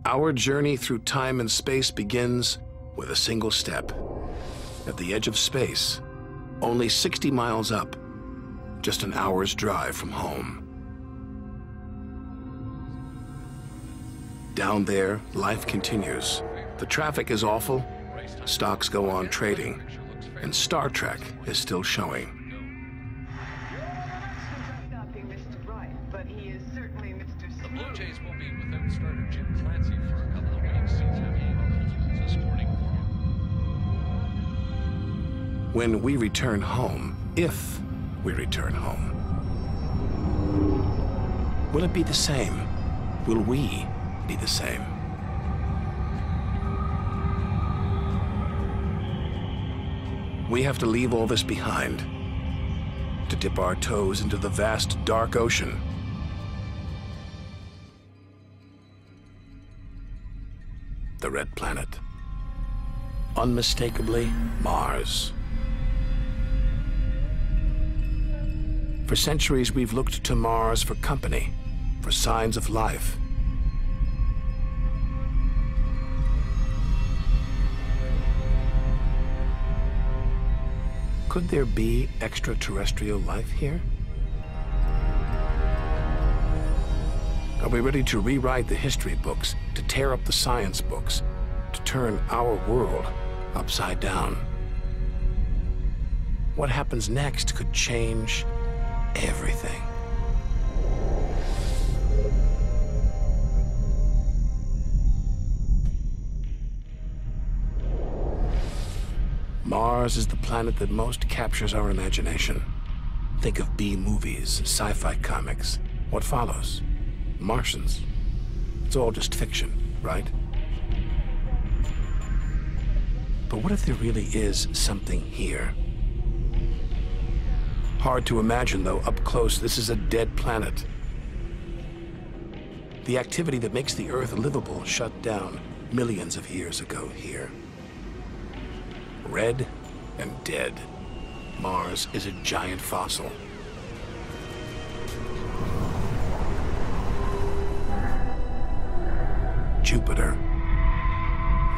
Our journey through time and space begins with a single step. At the edge of space, only 60 miles up, just an hour's drive from home. Down there, life continues. The traffic is awful, stocks go on trading, and Star Trek is still showing. The Blue Jays will be without starter Jim Clancy for a couple of weeks. He's having problems this morning. When we return home, if we return home, will it be the same? Will we be the same? We have to leave all this behind to dip our toes into the vast, dark ocean. The red planet. Unmistakably, Mars. For centuries, we've looked to Mars for company, for signs of life. Could there be extraterrestrial life here? Are we ready to rewrite the history books, to tear up the science books, to turn our world upside down? What happens next could change everything. Mars is the planet that most captures our imagination. Think of B-movies, sci-fi comics. What follows? Martians. It's all just fiction, right? But what if there really is something here? Hard to imagine, though, up close. This is a dead planet. The activity that makes the Earth livable shut down millions of years ago here. Red and dead. Mars is a giant fossil. Jupiter.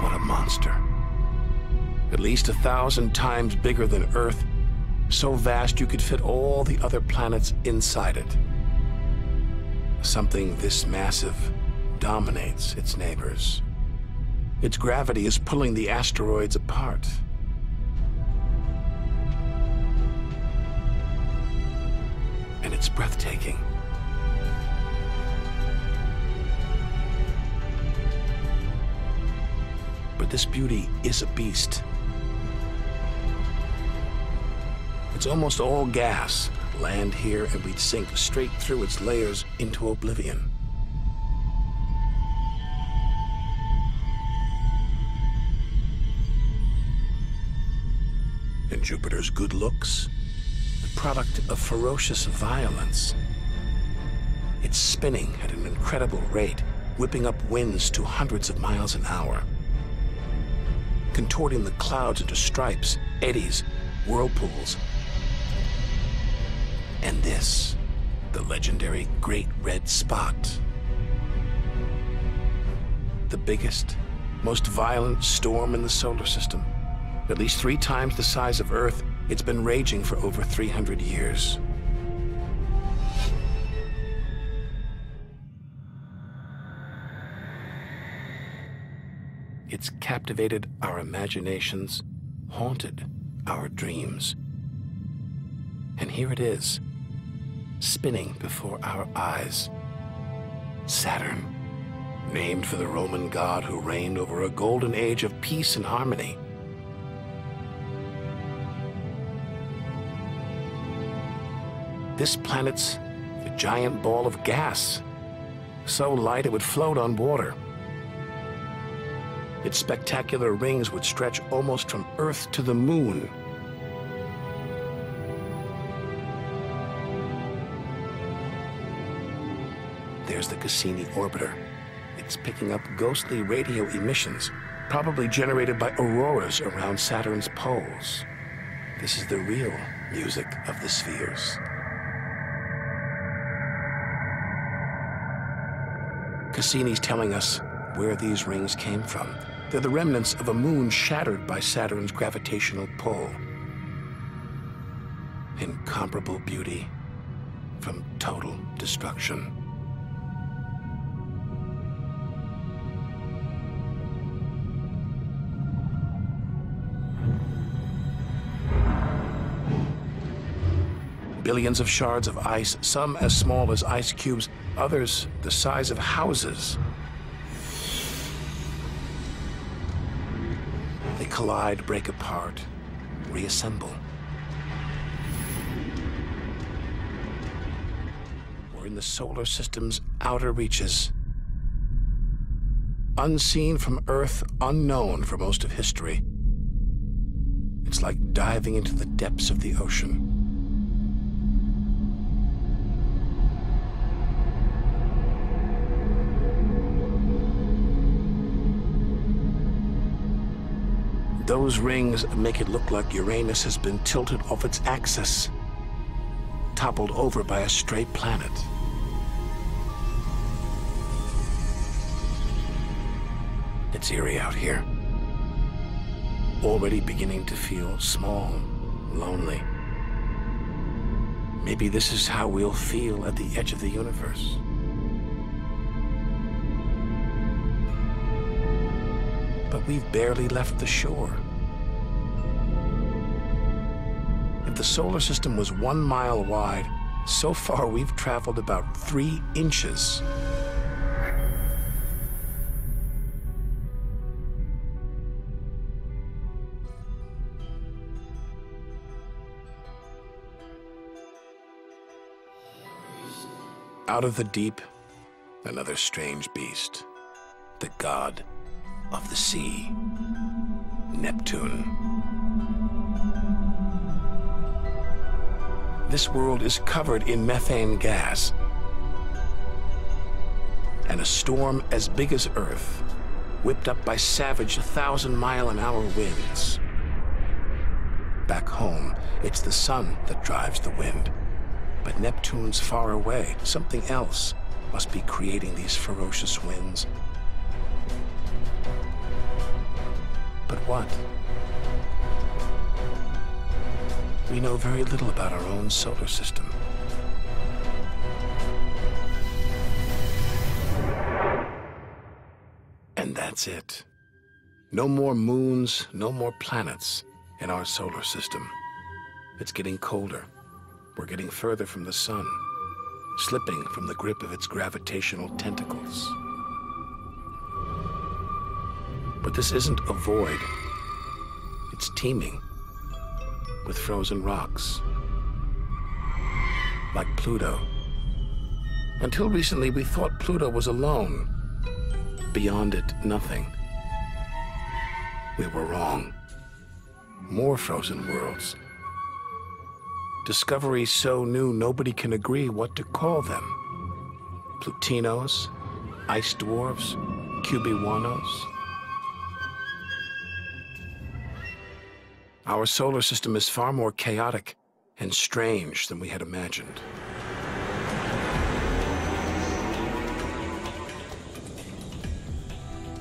What a monster. At least 1,000 times bigger than Earth, so vast you could fit all the other planets inside it. Something this massive dominates its neighbors. Its gravity is pulling the asteroids apart. And it's breathtaking. But this beauty is a beast. It's almost all gas. Land here and we'd sink straight through its layers into oblivion. And Jupiter's good looks, the product of ferocious violence. It's spinning at an incredible rate, whipping up winds to hundreds of miles an hour, contorting the clouds into stripes, eddies, whirlpools. And this, the legendary Great Red Spot. The biggest, most violent storm in the solar system. At least 3 times the size of Earth, it's been raging for over 300 years. It's captivated our imaginations, haunted our dreams. And here it is, spinning before our eyes. Saturn, named for the Roman god who reigned over a golden age of peace and harmony. This planet's a giant ball of gas, so light it would float on water. Its spectacular rings would stretch almost from Earth to the moon. There's the Cassini orbiter. It's picking up ghostly radio emissions, probably generated by auroras around Saturn's poles. This is the real music of the spheres. Cassini's telling us where these rings came from. They're the remnants of a moon shattered by Saturn's gravitational pull. Incomparable beauty from total destruction. Billions of shards of ice, some as small as ice cubes, others the size of houses. They collide, break apart, reassemble. We're in the solar system's outer reaches. Unseen from Earth, unknown for most of history. It's like diving into the depths of the ocean. Those rings make it look like Uranus has been tilted off its axis, toppled over by a stray planet. It's eerie out here. Already beginning to feel small, lonely. Maybe this is how we'll feel at the edge of the universe. But we've barely left the shore. If the solar system was 1 mile wide, so far we've traveled about 3 inches. Out of the deep, another strange beast, the god of the sea, Neptune. This world is covered in methane gas, and a storm as big as Earth, whipped up by savage 1,000-mile-an-hour winds. Back home, it's the sun that drives the wind, but Neptune's far away. Something else must be creating these ferocious winds. But what? We know very little about our own solar system. And that's it. No more moons, no more planets in our solar system. It's getting colder. We're getting further from the sun, slipping from the grip of its gravitational tentacles. But this isn't a void. It's teeming with frozen rocks, like Pluto. Until recently, we thought Pluto was alone. Beyond it, nothing. We were wrong. More frozen worlds. Discoveries so new nobody can agree what to call them. Plutinos, ice dwarfs, cubiwanos. Our solar system is far more chaotic and strange than we had imagined.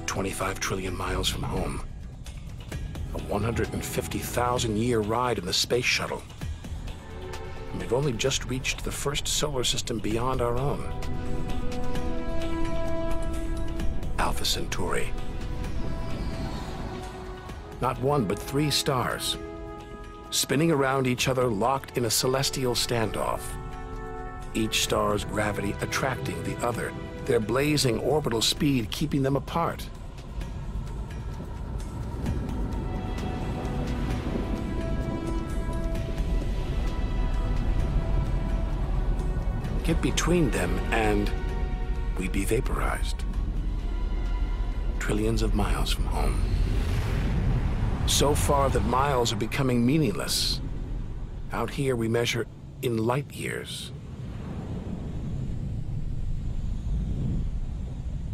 "25 trillion miles from home. A 150,000-year ride in the space shuttle. And we've only just reached the first solar system beyond our own. Alpha Centauri. Not 1, but 3 stars, spinning around each other, locked in a celestial standoff. Each star's gravity attracting the other, their blazing orbital speed keeping them apart. Get between them and we'd be vaporized. Trillions of miles from home. So far that miles are becoming meaningless. Out here we measure in light years.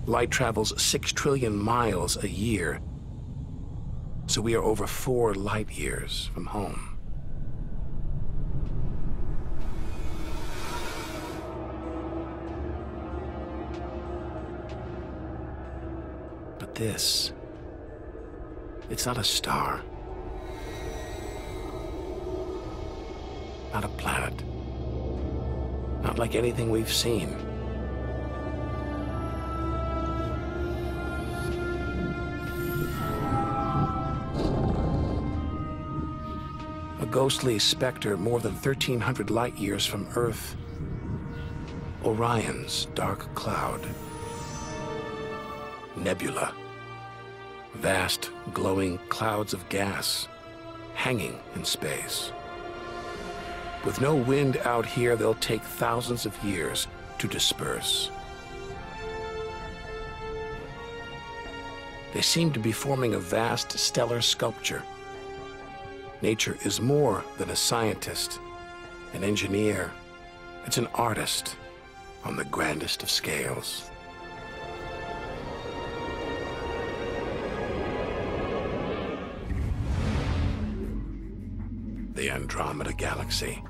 Light travels 6 trillion miles a year, so we are over 4 light years from home. But this, it's not a star. Not a planet. Not like anything we've seen. A ghostly specter more than 1,300 light years from Earth. Orion's dark cloud. Nebula. Vast, glowing clouds of gas hanging in space. With no wind out here, they'll take thousands of years to disperse. They seem to be forming a vast stellar sculpture. Nature is more than a scientist, an engineer. It's an artist on the grandest of scales. The Andromeda Galaxy,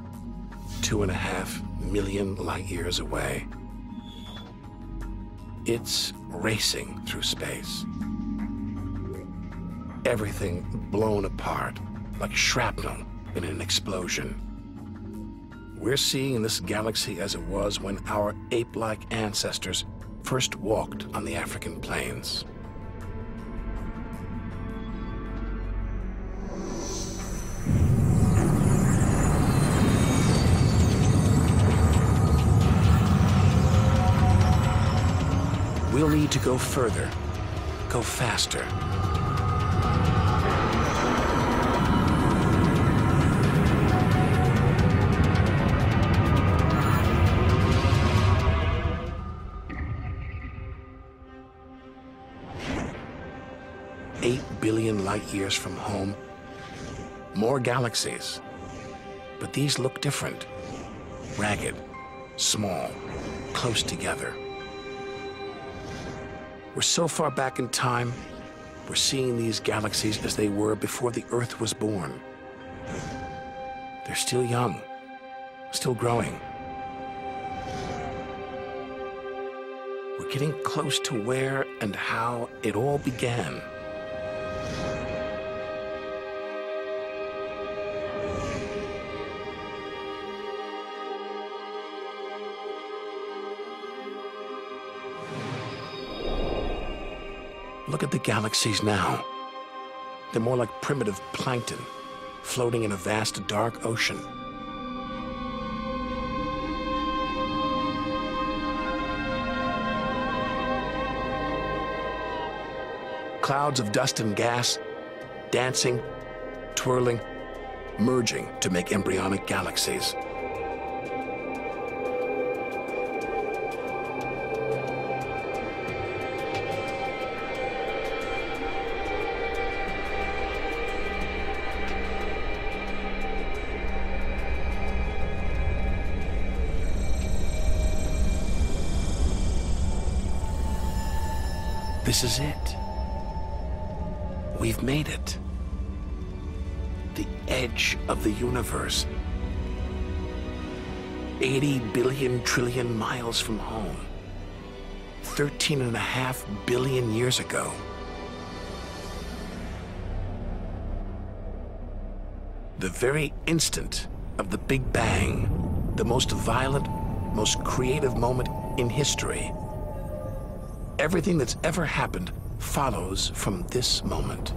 2.5 million light years away. It's racing through space. Everything blown apart, like shrapnel in an explosion. We're seeing this galaxy as it was when our ape-like ancestors first walked on the African plains. We'll need to go further, go faster. $8 billion light years from home, more galaxies. But these look different, ragged, small, close together. We're so far back in time, we're seeing these galaxies as they were before the Earth was born. They're still young, still growing. We're getting close to where and how it all began. Look at the galaxies now. They're more like primitive plankton, floating in a vast dark ocean. Clouds of dust and gas, dancing, twirling, merging to make embryonic galaxies. This is it. We've made it. The edge of the universe. 80 billion trillion miles from home. 13.5 billion years ago. The very instant of the Big Bang, the most violent, most creative moment in history. Everything that's ever happened follows from this moment.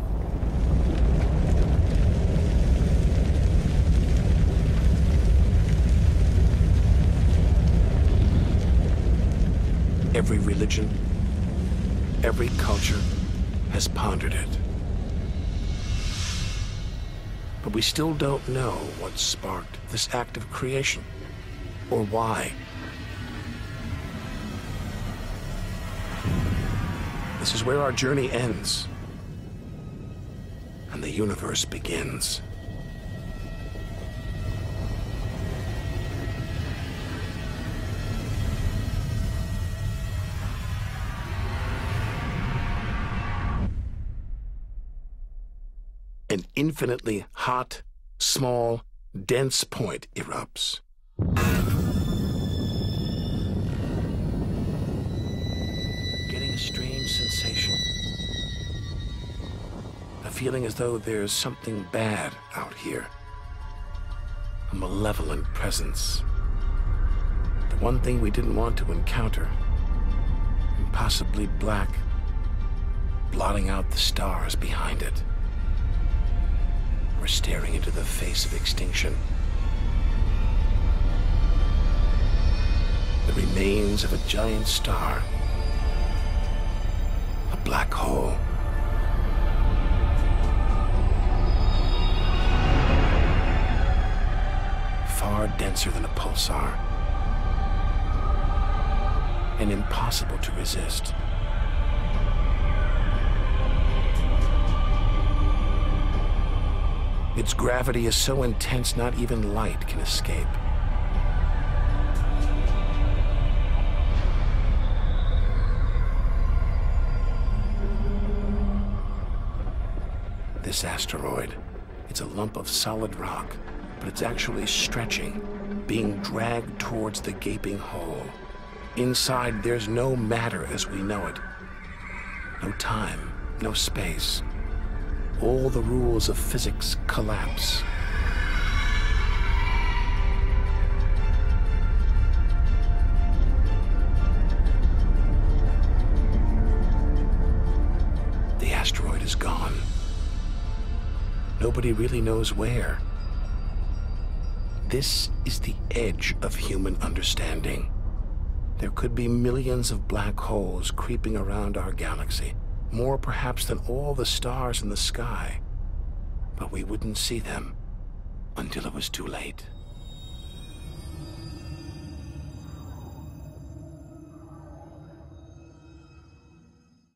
Every religion, every culture has pondered it. But we still don't know what sparked this act of creation, or why. This is where our journey ends, and the universe begins. An infinitely hot, small, dense point erupts. Getting a strange sensation, feeling as though there's something bad out here. A malevolent presence. The one thing we didn't want to encounter. Impossibly black, blotting out the stars behind it. We're staring into the face of extinction. The remains of a giant star. A black hole. Far denser than a pulsar. And impossible to resist. Its gravity is so intense not even light can escape. This asteroid, it's a lump of solid rock, but it's actually stretching, being dragged towards the gaping hole. Inside, there's no matter as we know it. No time, no space. All the rules of physics collapse. The asteroid is gone. Nobody really knows where. This is the edge of human understanding. There could be millions of black holes creeping around our galaxy, more perhaps than all the stars in the sky. But we wouldn't see them until it was too late.